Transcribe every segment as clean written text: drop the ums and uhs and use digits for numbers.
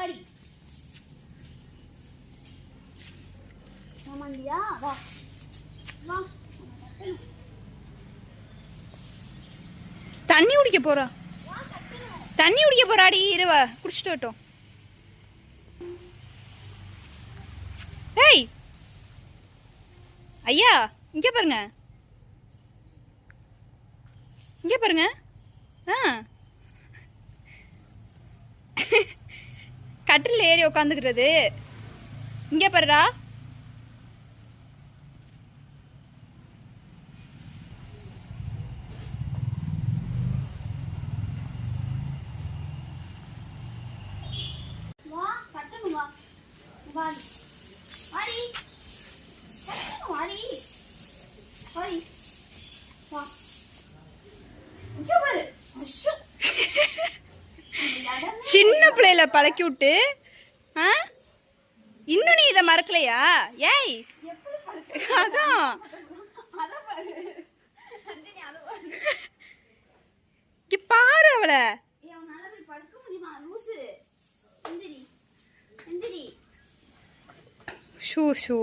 வாடி. ஆமாண்டியா வா வா. தண்ணி குடிக்க போறா. தண்ணி குடிக்க போறாடி. இருவா குடிச்சிட்டு வரட்டும். ஏய் ஐயா இங்க பாருங்க, இங்க பாருங்க. கட்டில் ஏறி உட்காந்துக்கிறது. இங்க பாருடா. வா கட்டணும் வா. வாடி வாடி கட்டணும் வாடி வாடி வா. இங்க பாரு. அஷு சின்ன பிள்ளையில பழக்கி விட்டு இன்னும் நீ இதை மறக்கலையா? ஏய் அதான் பாரு அவளை. ஷூ ஷூ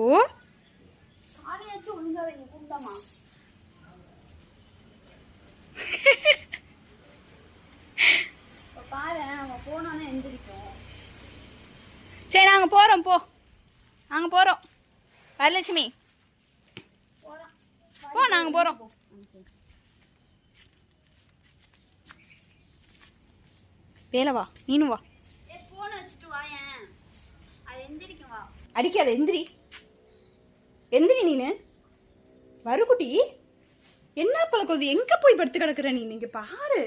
சரி நாங்க போறோம். போ நாங்க போறோம். வரலட்சுமி போ நாங்க போறோம். வேலை வா நீனு வா. அடிக்காத எந்திரி எந்திரி. நீனு வருகுட்டி என்ன பழக்கம்? எங்க போய் படுத்து கிடக்குற நீ? இங்க பாரு.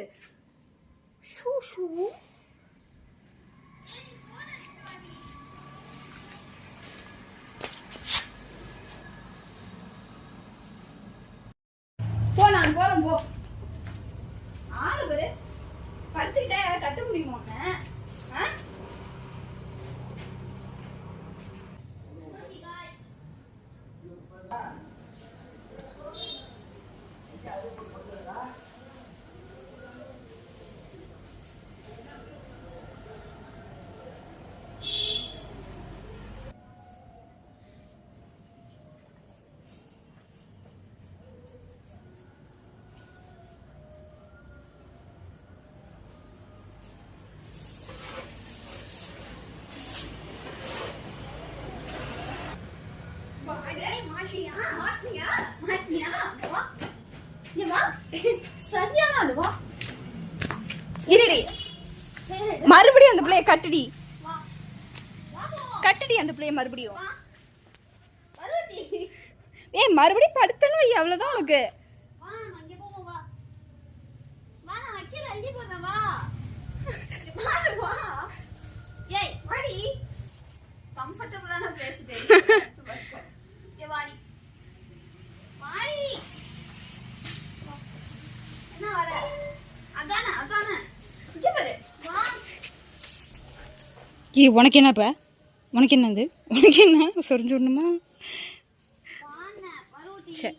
ஷூ ஷூ போ நான் போறோம். போ ஆளு பாரு. படுத்துக்கிட்டே கட்ட முடியுமா? மறுபடியும் அந்த பிள்ளைய கட்டுடி. கட்டுடி அந்த பிள்ளைய மறுபடியும். ஏய் மறுபடியும் படுத்தணும். அவ்வளவுதான் உனக்கு. உனக்கு என்னப்ப? உனக்கு என்னது? உனக்கு என்ன சொரிஞ்சு விடணுமா? சரி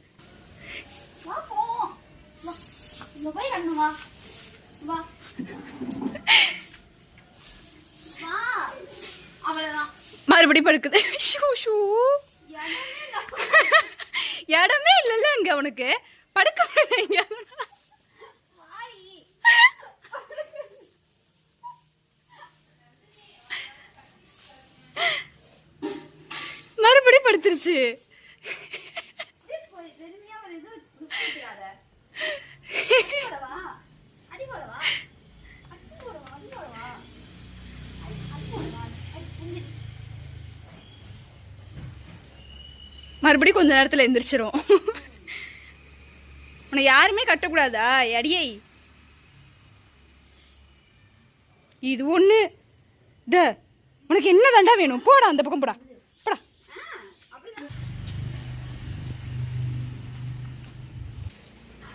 மறுபடி படுக்குது. ஷூ ஷூ இடமே இல்லைல்ல அங்க உனக்கு படுக்க. மறுபடி படுத்துருச்சு. மறுபடியும் கொஞ்ச நேரத்துல எந்திரிச்சிரும். உன்னை யாருமே கட்டக்கூடாதா? அடியை இது ஒண்ணு. உனக்கு என்ன தண்டா வேணும்? போடா அந்த பக்கம் போடா. போடா.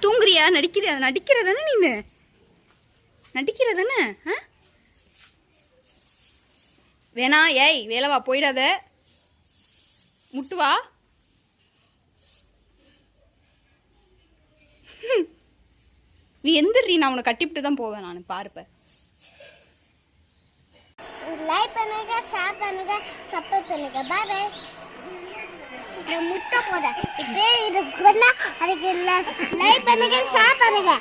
தூங்குறியா? நடிக்கிறியா? நடிக்கிறதானே நீனு? நடிக்கிறதானே? வேணா. ஏய் வேலைவா போயிடாத. முட்டுவா. நீ எந்திரி. நான் உன்னை கட்டிவிட்டு தான் போவேன். நான் பாருப்ப. லைக் பண்ணுங்க, ஷேர் பண்ணுங்க, சப்ஸ்கிரைப் பண்ணுங்க. பாய் பாய். முட்டை போட இப்போ இது அதுக்கு லைக் பண்ணுங்க, ஷேர் பண்ணுங்க.